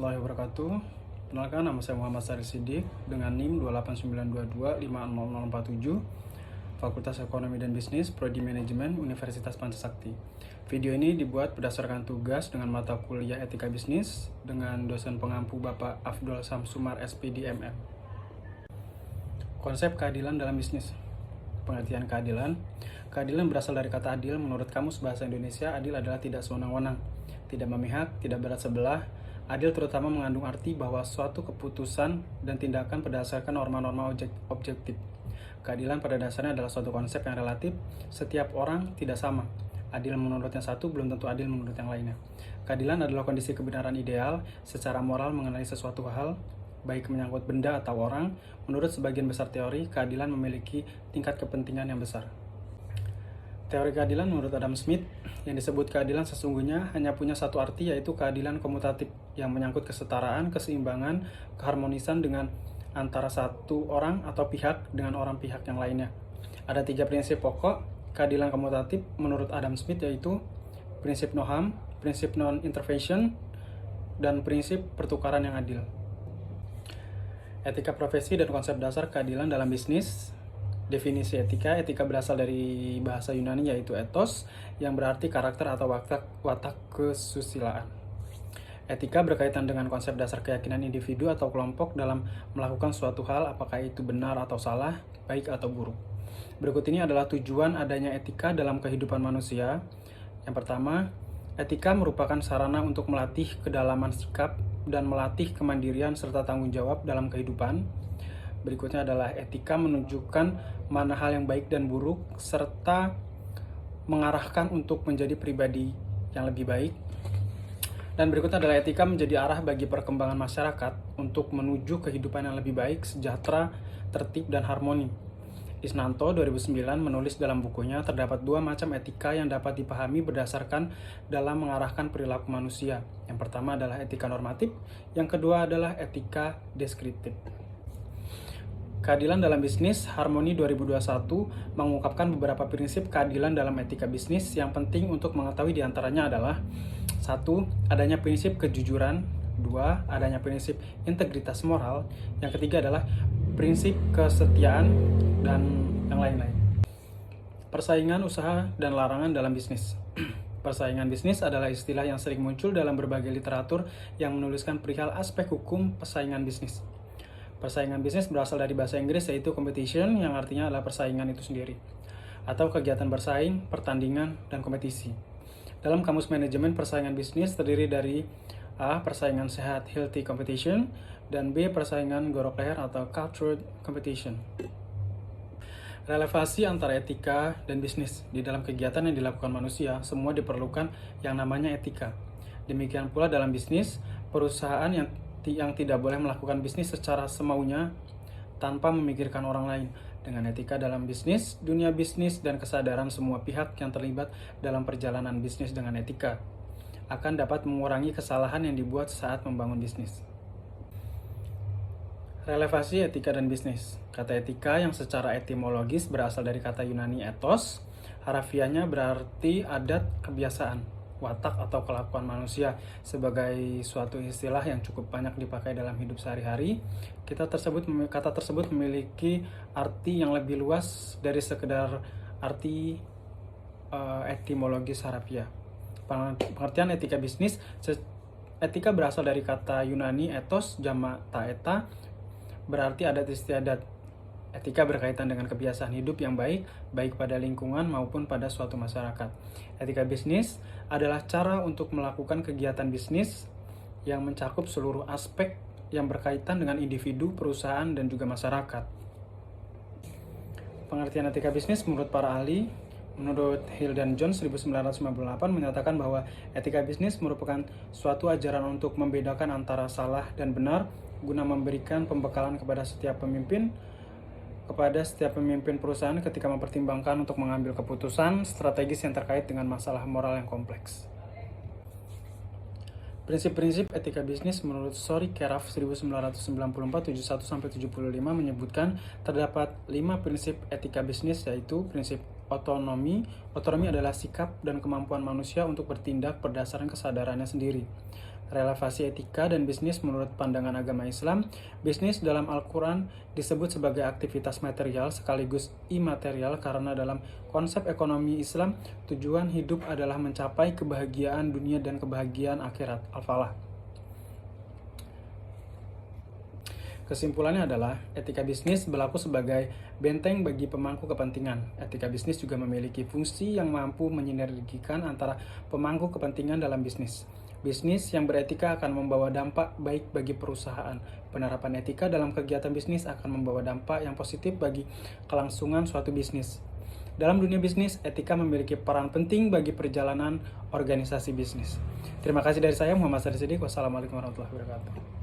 warahmatullahi wabarakatuh. Perkenalkan, nama saya Muhammad Syarif Siddiq dengan NIM 28922500047, Fakultas Ekonomi dan Bisnis, Prodi Manajemen, Universitas Pancasakti. Video ini dibuat berdasarkan tugas dengan mata kuliah Etika Bisnis dengan dosen pengampu Bapak Afdol Samsumar SPD MM. Konsep keadilan dalam bisnis. Pengertian keadilan. Keadilan berasal dari kata adil. Menurut Kamus Bahasa Indonesia, adil adalah tidak sewenang-wenang, tidak memihak, tidak berat sebelah. Adil terutama mengandung arti bahwa suatu keputusan dan tindakan berdasarkan norma-norma objektif. Keadilan pada dasarnya adalah suatu konsep yang relatif. Setiap orang tidak sama. Adil menurut yang satu belum tentu adil menurut yang lainnya. Keadilan adalah kondisi kebenaran ideal secara moral mengenai sesuatu hal, baik menyangkut benda atau orang. Menurut sebagian besar teori, keadilan memiliki tingkat kepentingan yang besar. Teori keadilan menurut Adam Smith, yang disebut keadilan sesungguhnya hanya punya satu arti, yaitu keadilan komutatif yang menyangkut kesetaraan, keseimbangan, keharmonisan dengan antara satu orang atau pihak dengan orang pihak yang lainnya. Ada 3 prinsip pokok keadilan komutatif menurut Adam Smith, yaitu prinsip no harm, prinsip non-intervention, dan prinsip pertukaran yang adil. Etika profesi dan konsep dasar keadilan dalam bisnis. Definisi etika. Etika berasal dari bahasa Yunani yaitu ethos, yang berarti karakter atau watak kesusilaan. Etika berkaitan dengan konsep dasar keyakinan individu atau kelompok dalam melakukan suatu hal, apakah itu benar atau salah, baik atau buruk. Berikut ini adalah tujuan adanya etika dalam kehidupan manusia. Yang pertama, etika merupakan sarana untuk melatih kedalaman sikap dan melatih kemandirian serta tanggung jawab dalam kehidupan. Berikutnya adalah etika menunjukkan mana hal yang baik dan buruk, serta mengarahkan untuk menjadi pribadi yang lebih baik. Dan berikutnya adalah etika menjadi arah bagi perkembangan masyarakat untuk menuju kehidupan yang lebih baik, sejahtera, tertib, dan harmoni. Isnanto 2009 menulis dalam bukunya, terdapat 2 macam etika yang dapat dipahami berdasarkan dalam mengarahkan perilaku manusia. Yang pertama adalah etika normatif, yang kedua adalah etika deskriptif. Keadilan dalam bisnis, Harmoni 2021 mengungkapkan beberapa prinsip keadilan dalam etika bisnis yang penting untuk mengetahui diantaranya adalah 1. Adanya prinsip kejujuran. 2. Adanya prinsip integritas moral. Yang ketiga adalah prinsip kesetiaan dan yang lain-lain. Persaingan usaha dan larangan dalam bisnis. Persaingan bisnis adalah istilah yang sering muncul dalam berbagai literatur yang menuliskan perihal aspek hukum persaingan bisnis. Persaingan bisnis berasal dari bahasa Inggris yaitu competition, yang artinya adalah persaingan itu sendiri, atau kegiatan bersaing, pertandingan, dan kompetisi. Dalam Kamus Manajemen, persaingan bisnis terdiri dari A. Persaingan sehat healthy competition, dan B. Persaingan gorok leher atau cutthroat competition. Relevansi antara etika dan bisnis. Di dalam kegiatan yang dilakukan manusia, semua diperlukan yang namanya etika. Demikian pula dalam bisnis, perusahaan yang tidak boleh melakukan bisnis secara semaunya tanpa memikirkan orang lain. Dengan etika dalam bisnis, dunia bisnis dan kesadaran semua pihak yang terlibat dalam perjalanan bisnis dengan etika akan dapat mengurangi kesalahan yang dibuat saat membangun bisnis. Relevansi etika dan bisnis. Kata etika yang secara etimologis berasal dari kata Yunani ethos, harafiahnya berarti adat, kebiasaan, watak atau kelakuan manusia. Sebagai suatu istilah yang cukup banyak dipakai dalam hidup sehari-hari, kata tersebut memiliki arti yang lebih luas dari sekedar arti etimologis harafiah. Pengertian etika bisnis. Etika berasal dari kata Yunani ethos jamak taeta, berarti adat istiadat. Etika berkaitan dengan kebiasaan hidup yang baik pada lingkungan maupun pada suatu masyarakat. Etika bisnis adalah cara untuk melakukan kegiatan bisnis yang mencakup seluruh aspek yang berkaitan dengan individu, perusahaan, dan juga masyarakat. Pengertian etika bisnis menurut para ahli, menurut Hill dan Jones 1998 menyatakan bahwa etika bisnis merupakan suatu ajaran untuk membedakan antara salah dan benar guna memberikan pembekalan kepada setiap pemimpin perusahaan ketika mempertimbangkan untuk mengambil keputusan strategis yang terkait dengan masalah moral yang kompleks. Prinsip-prinsip etika bisnis menurut Sori Keraf 1994-71-75 menyebutkan terdapat 5 prinsip etika bisnis, yaitu prinsip otonomi. Otonomi adalah sikap dan kemampuan manusia untuk bertindak berdasarkan kesadarannya sendiri. Relevasi etika dan bisnis menurut pandangan agama Islam, bisnis dalam Al-Quran disebut sebagai aktivitas material sekaligus imaterial karena dalam konsep ekonomi Islam, tujuan hidup adalah mencapai kebahagiaan dunia dan kebahagiaan akhirat. Al-Falah. Kesimpulannya adalah, etika bisnis berlaku sebagai benteng bagi pemangku kepentingan. Etika bisnis juga memiliki fungsi yang mampu menyinergikan antara pemangku kepentingan dalam bisnis. Bisnis yang beretika akan membawa dampak baik bagi perusahaan. Penerapan etika dalam kegiatan bisnis akan membawa dampak yang positif bagi kelangsungan suatu bisnis. Dalam dunia bisnis, etika memiliki peran penting bagi perjalanan organisasi bisnis. Terima kasih dari saya, Muhammad Sari Siddiq. Wassalamualaikum warahmatullahi wabarakatuh.